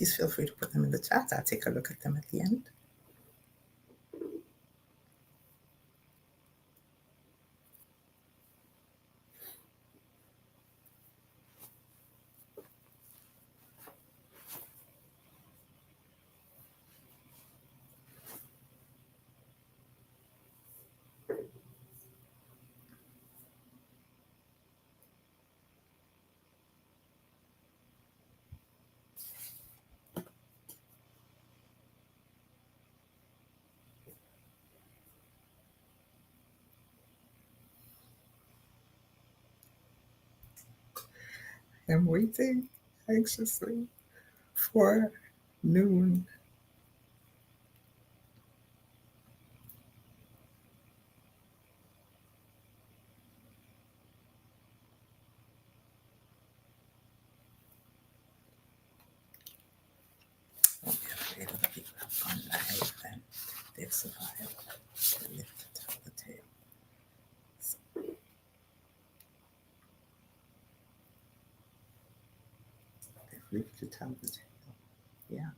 please feel free to put them in the chat. I'll take a look at them at the end. I'm waiting anxiously for noon. Don't be afraid of the people who have gone live and they've survived. They live to tell the tale. So, they've lived to tell the tale. Yeah.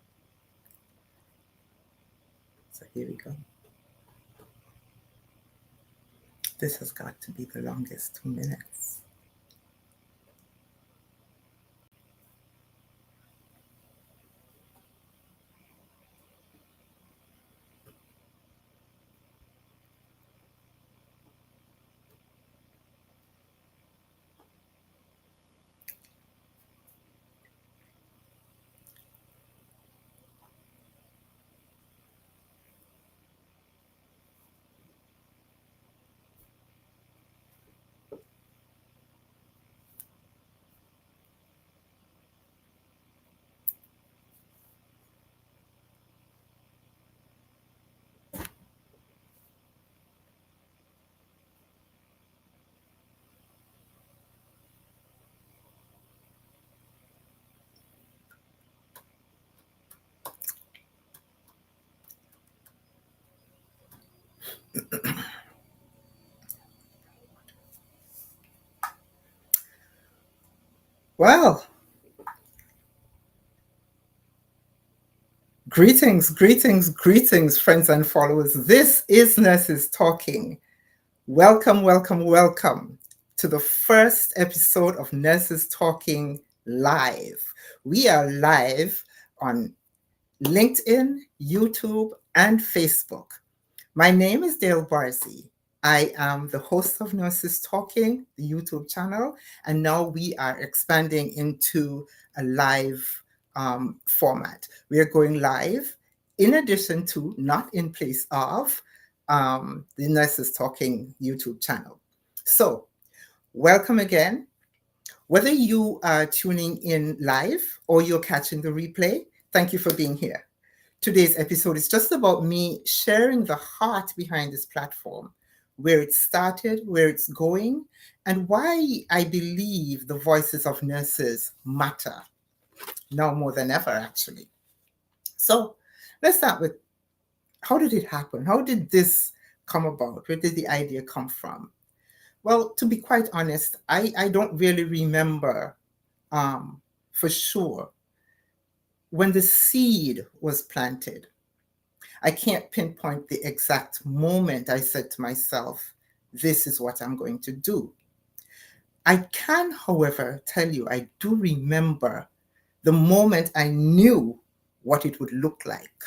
So here we go. This has got to be the longest 2 minutes. Well, greetings, greetings, greetings, friends and followers. This is Nurses Talking. Welcome, welcome, welcome to the first episode of Nurses Talking Live. We are live on LinkedIn, YouTube, and Facebook. My name is Dale Barzee. I am the host of Nurses Talking, the YouTube channel, and now we are expanding into a live format. We are going live in addition to, not in place of, the Nurses Talking YouTube channel. So, welcome again. Whether you are tuning in live or you're catching the replay, thank you for being here. Today's episode is just about me sharing the heart behind this platform, where it started, where it's going, and why I believe the voices of nurses matter, now more than ever, actually. So let's start with, how did it happen? How did this come about? Where did the idea come from? Well, to be quite honest, I don't really remember for sure when the seed was planted. I can't pinpoint the exact moment I said to myself, this is what I'm going to do. I can, however, tell you, I do remember the moment I knew what it would look like.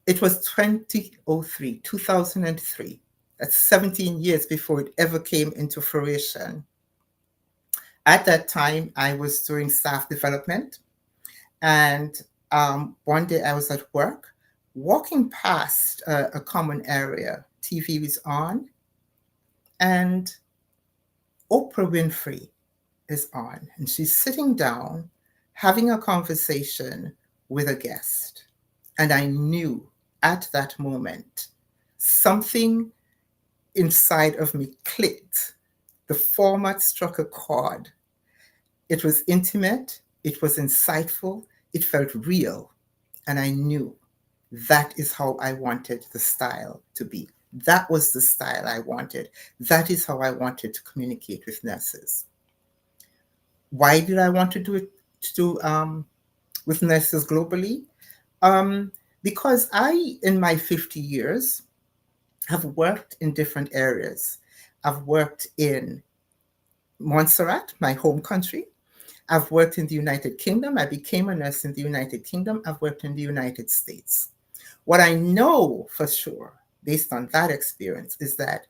It was 2003. That's 17 years before it ever came into fruition. At that time, I was doing staff development. And one day I was at work, walking past a common area. TV was on, and Oprah Winfrey is on. And she's sitting down, having a conversation with a guest. And I knew at that moment, something inside of me clicked. The format struck a chord. It was intimate, it was insightful, it felt real. And I knew that is how I wanted the style to be. That was the style I wanted. That is how I wanted to communicate with nurses. Why did I want to do it, to with nurses globally, um, because I, in my 50 years, have worked in different areas. I've worked in Montserrat, my home country. I've worked in the United Kingdom. I became a nurse in the United Kingdom. I've worked in the United States. What I know for sure, based on that experience, is that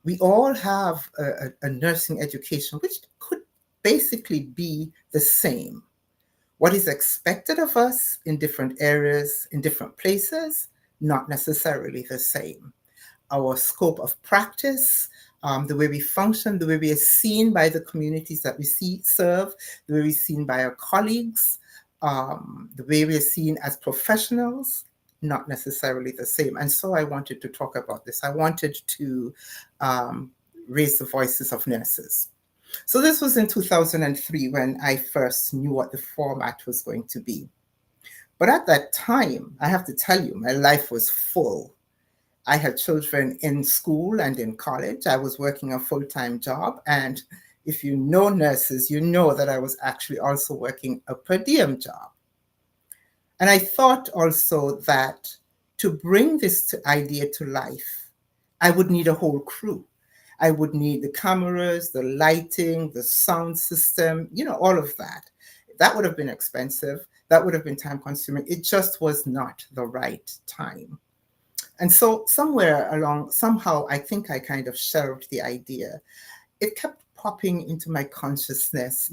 we all have a nursing education which could basically be the same. What is expected of us in different areas, in different places, not necessarily the same. Our scope of practice, the way we function, the way we are seen by the communities that we serve, the way we're seen by our colleagues, the way we are seen as professionals, not necessarily the same. And so I wanted to talk about this. I wanted to um, raise the voices of nurses. So this was in 2003 when I first knew what the format was going to be. But at that time, I have to tell you, my life was full. I had children in school and in college. I was working a full-time job. And if you know nurses, you know that I was actually also working a per diem job. And I thought also that to bring this idea to life, I would need a whole crew. I would need the cameras, the lighting, the sound system, all of that. That would have been expensive. That would have been time consuming. It just was not the right time. And so somewhere along, somehow, I think I kind of shelved the idea. It kept popping into my consciousness,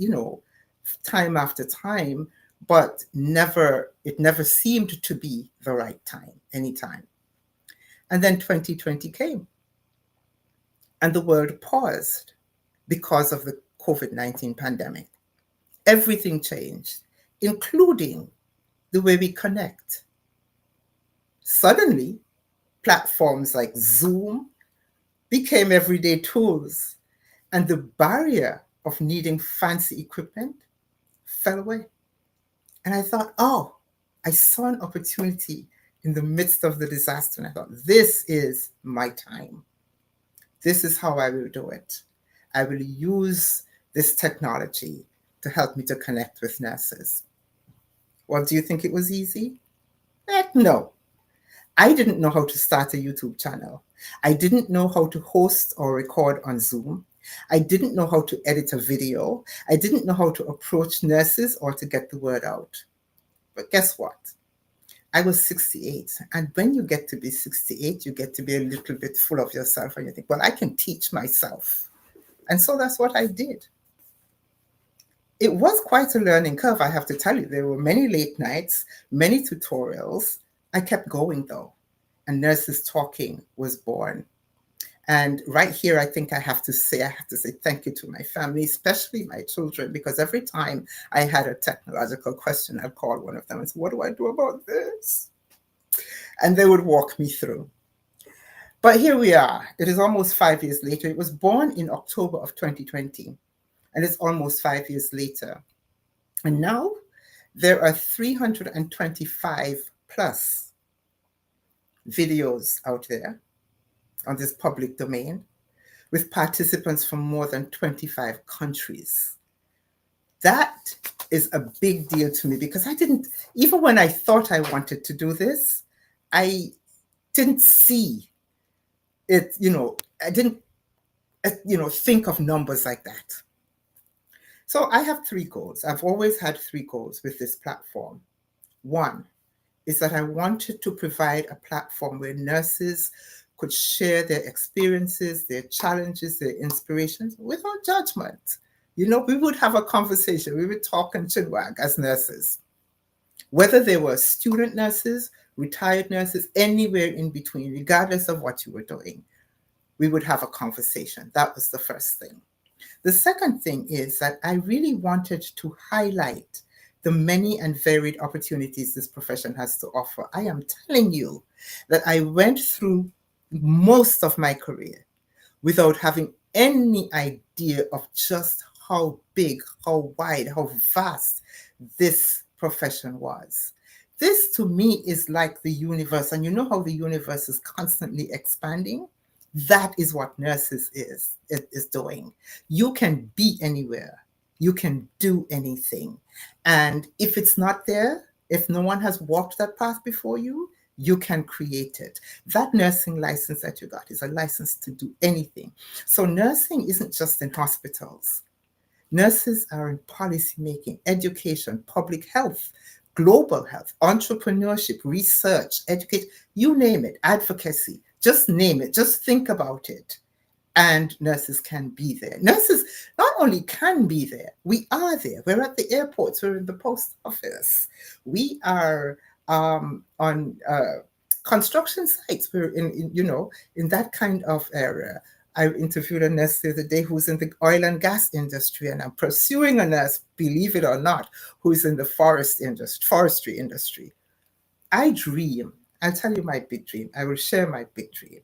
time after time, but it never seemed to be the right time, anytime. And then 2020 came and the world paused because of the COVID-19 pandemic. Everything changed, including the way we connect. Suddenly, platforms like Zoom became everyday tools, and the barrier of needing fancy equipment fell away. And I thought, oh, I saw an opportunity in the midst of the disaster. And I thought, this is my time. This is how I will do it. I will use this technology to help me to connect with nurses. Well, do you think it was easy? Heck no. I didn't know how to start a YouTube channel. I didn't know how to host or record on Zoom. I didn't know how to edit a video. I didn't know how to approach nurses or to get the word out. But guess what? I was 68. And when you get to be 68, you get to be a little bit full of yourself and you think, well, I can teach myself. And so that's what I did. It was quite a learning curve, I have to tell you. There were many late nights, many tutorials. I kept going though, and Nursestalking was born. And right here, I think I have to say thank you to my family, especially my children, because every time I had a technological question, I'd call one of them and say, what do I do about this? And they would walk me through. But here we are. It is almost 5 years later. It was born in October of 2020, and it's almost 5 years later. And now there are 325 plus videos out there on this public domain with participants from more than 25 countries. That is a big deal to me because even when I thought I wanted to do this, I didn't see it, I didn't, think of numbers like that. So I have 3 goals. I've always had 3 goals with this platform. One is that I wanted to provide a platform where nurses could share their experiences, their challenges, their inspirations without judgment. We would have a conversation. We would talk and chinwag as nurses. Whether they were student nurses, retired nurses, anywhere in between, regardless of what you were doing, we would have a conversation. That was the first thing. The second thing is that I really wanted to highlight the many and varied opportunities this profession has to offer. I am telling you that I went through most of my career without having any idea of just how big, how wide, how vast this profession was. This to me is like the universe, and you know how the universe is constantly expanding? That is what nurses is doing. You can be anywhere You can do anything. And if it's not there, if no one has walked that path before you can create it. That nursing license that you got is a license to do anything. So nursing isn't just in hospitals. Nurses are in policy making, education, public health, global health, entrepreneurship, research, education, you name it, advocacy, just name it, just think about it. And nurses can be there. Nurses not only can be there, we are there. We're at the airports, we're in the post office, we are on construction sites, we're in that kind of area. I interviewed a nurse the other day who's in the oil and gas industry, and I'm pursuing a nurse, believe it or not, who's in the forestry industry. I dream, I'll tell you my big dream. I will share my big dream.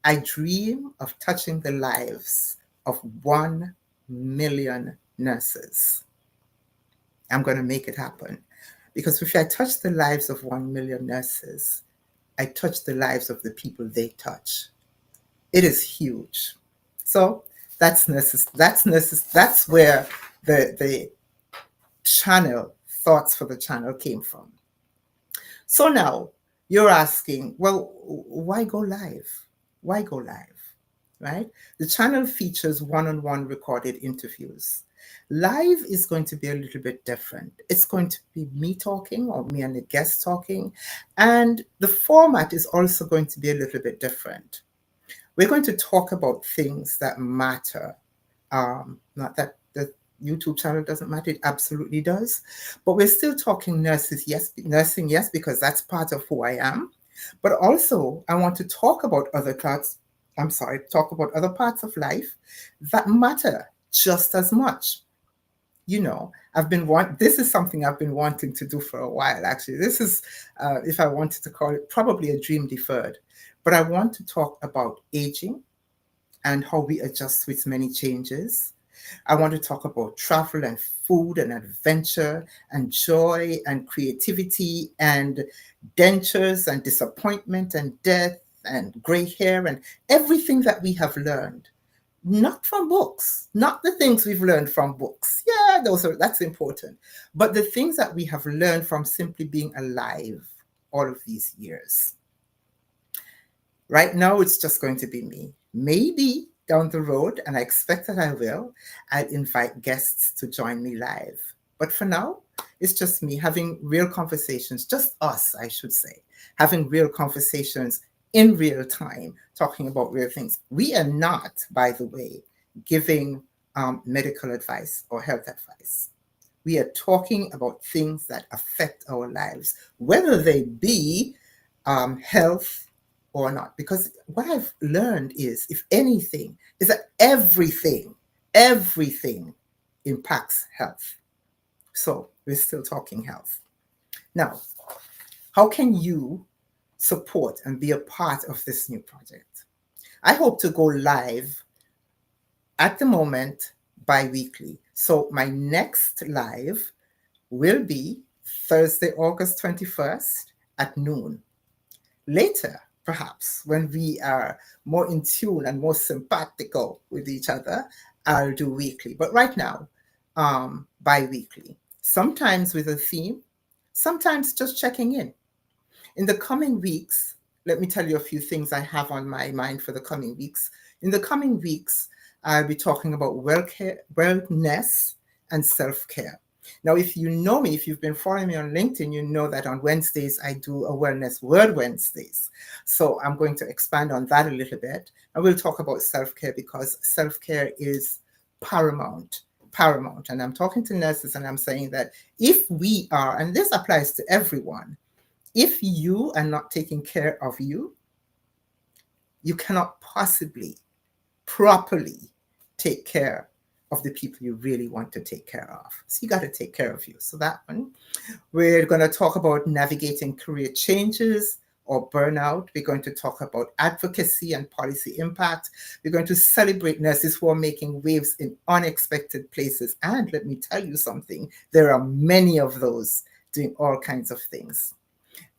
I dream of touching the lives of 1 million nurses. I'm going to make it happen. Because if I touch the lives of 1 million nurses, I touch the lives of the people they touch. It is huge. So that's nurses. That's nurses. That's where the channel, thoughts for the channel came from. So now you're asking, well, why go live? Why go live? Right? The channel features one-on-one recorded interviews. Live is going to be a little bit different. It's going to be me talking or me and the guest talking. And the format is also going to be a little bit different. We're going to talk about things that matter. Not that the YouTube channel doesn't matter, it absolutely does. But we're still talking nursing, yes, because that's part of who I am. But also, I want to talk about talk about other parts of life that matter just as much. This is something I've been wanting to do for a while, actually. This is, if I wanted to call it, probably a dream deferred. But I want to talk about aging and how we adjust with many changes. I want to talk about travel and food and adventure and joy and creativity and dentures and disappointment and death and gray hair and everything that we have learned. Not from books, not the things we've learned from books. Yeah, that's important. But the things that we have learned from simply being alive all of these years. Right now, it's just going to be me. Maybe down the road, and I expect that I will, I'll invite guests to join me live. But for now, it's just me having real conversations, just us, I should say, having real conversations in real time, talking about real things. We are not, by the way, giving medical advice or health advice. We are talking about things that affect our lives, whether they be health or not. Because what I've learned is, if anything, is that everything impacts health. So we're still talking health. Now, how can you support and be a part of this new project? I hope to go live at the moment bi-weekly. So my next live will be Thursday, August 21st at noon. Later, perhaps, when we are more in tune and more simpatico with each other, I'll do weekly. But right now, bi-weekly. Sometimes with a theme, sometimes just checking in. In the coming weeks, let me tell you a few things I have on my mind for the coming weeks. In the coming weeks, I'll be talking about wellness and self-care. Now, if you know me, if you've been following me on LinkedIn, you know that on Wednesdays, I do a Wellness Word Wednesdays. So I'm going to expand on that a little bit. And we'll talk about self-care, because self-care is paramount. And I'm talking to nurses and I'm saying that if we are, and this applies to everyone, if you are not taking care of you, you cannot possibly properly take care of the people you really want to take care of. So you got to take care of you. So that one. We're going to talk about navigating career changes or burnout. We're going to talk about advocacy and policy impact. We're going to celebrate nurses who are making waves in unexpected places. And let me tell you something, there are many of those doing all kinds of things.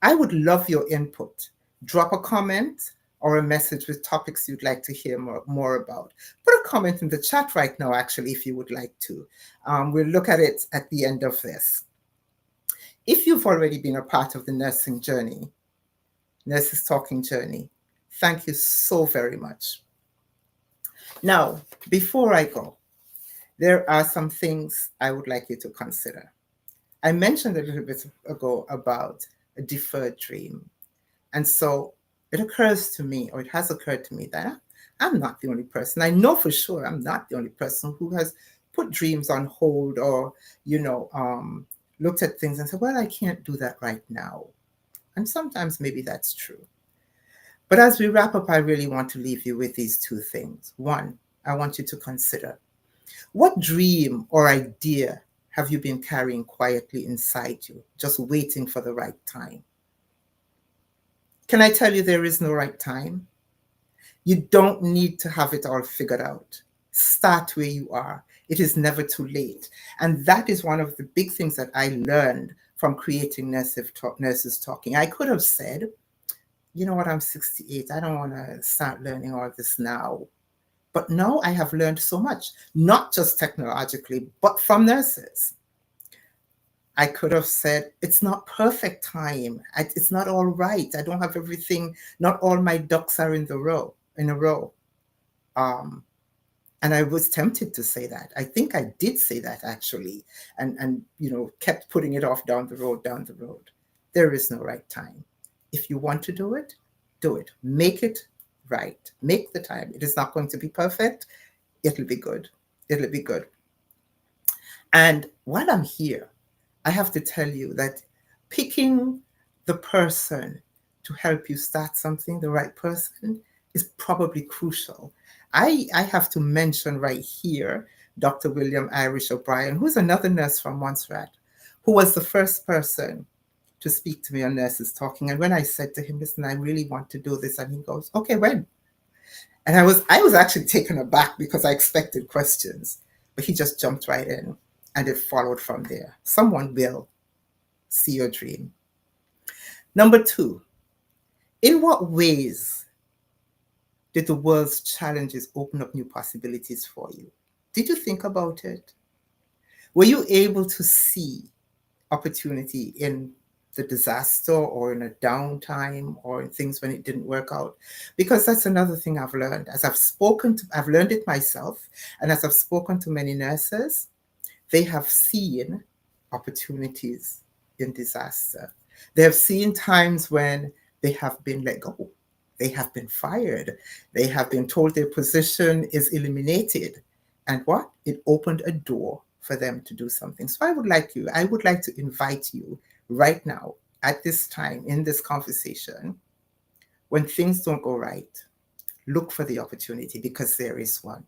I would love your input. Drop a comment or a message with topics you'd like to hear more about, put a comment in the chat right now, actually, if you would like to. We'll look at it at the end of this. If you've already been a part of the nursing journey, Nurses Talking journey, thank you so very much. Now, before I go, there are some things I would like you to consider. I mentioned a little bit ago about a deferred dream. And so it occurs to me, or it has occurred to me, that I'm not the only person. I know for sure I'm not the only person who has put dreams on hold, or, looked at things and said, well, I can't do that right now. And sometimes maybe that's true. But as we wrap up, I really want to leave you with these two things. One, I want you to consider, what dream or idea have you been carrying quietly inside you, just waiting for the right time? Can I tell you there is no right time? You don't need to have it all figured out. Start where you are. It is never too late. And that is one of the big things that I learned from creating Nurses Talking. I could have said, you know what, I'm 68. I don't want to start learning all this now. But no, I have learned so much, not just technologically, but from nurses. I could have said, it's not perfect time. It's not all right. I don't have everything. Not all my ducks are in a row. And I was tempted to say that. I think I did say that, actually, and kept putting it off down the road. There is no right time. If you want to do it, do it. Make it right. Make the time. It is not going to be perfect. It'll be good. It'll be good. And while I'm here, I have to tell you that picking the person to help you start something, the right person, is probably crucial. I have to mention right here Dr. William Irish O'Brien, who's another nurse from Montserrat, who was the first person to speak to me on Nurses Talking. And when I said to him, listen, I really want to do this, and he goes, okay, when? And I was actually taken aback because I expected questions, but he just jumped right in, and it followed from there. Someone will see your dream. Number 2, in what ways did the world's challenges open up new possibilities for you? Did you think about it? Were you able to see opportunity in the disaster, or in a downtime, or in things when it didn't work out? Because that's another thing I've learned. I've learned it myself, and as I've spoken to many nurses, they have seen opportunities in disaster. They have seen times when they have been let go. They have been fired. They have been told their position is eliminated. And what? It opened a door for them to do something. So I would like to invite you right now, at this time, in this conversation, when things don't go right, look for the opportunity, because there is one.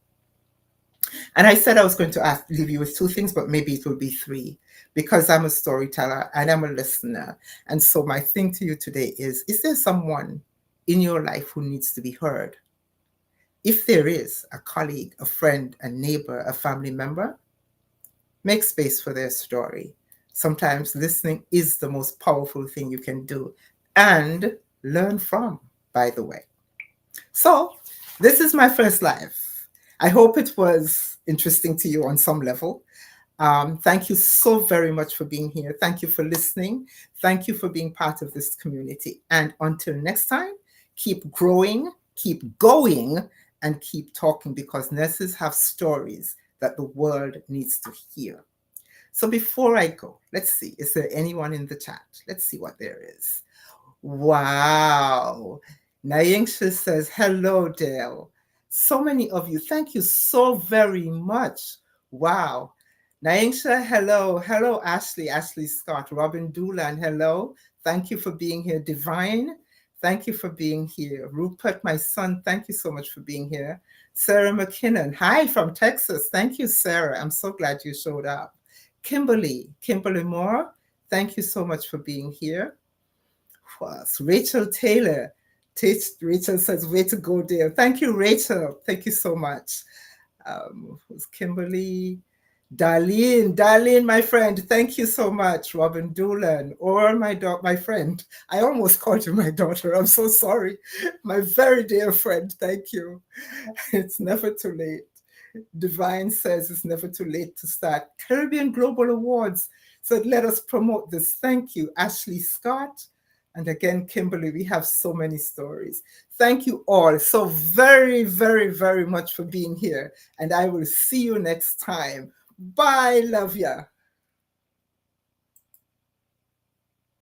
And I said I was going to leave you with 2 things, but maybe it will be 3, because I'm a storyteller and I'm a listener. And so my thing to you today is there someone in your life who needs to be heard? If there is, a colleague, a friend, a neighbor, a family member, make space for their story. Sometimes listening is the most powerful thing you can do, and learn from, by the way. So this is my first live. I hope it was interesting to you on some level. Thank you so very much for being here. Thank you for listening. Thank you for being part of this community. And until next time, keep growing, keep going, and keep talking, because nurses have stories that the world needs to hear. So before I go, let's see, is there anyone in the chat? Let's see what there is. Wow. Naingsha says, hello, Dale. So many of you. Thank you so very much. Wow. Naingsha, hello. Hello, Ashley Scott. Robin Doolan, hello. Thank you for being here. Divine, thank you for being here. Rupert, my son, thank you so much for being here. Sarah McKinnon, hi from Texas. Thank you, Sarah. I'm so glad you showed up. Kimberly Moore, thank you so much for being here. Rachel Taylor. Rachel says, way to go, dear. Thank you, Rachel. Thank you so much. Kimberly. Darlene, my friend, thank you so much. Robin Doolan, or my friend. I almost called you my daughter. I'm so sorry. My very dear friend, thank you. It's never too late. Divine says it's never too late to start. Caribbean Global Awards said, let us promote this. Thank you, Ashley Scott. And again, Kimberly, we have so many stories. Thank you all so very, very, very much for being here. And I will see you next time. Bye. Love ya.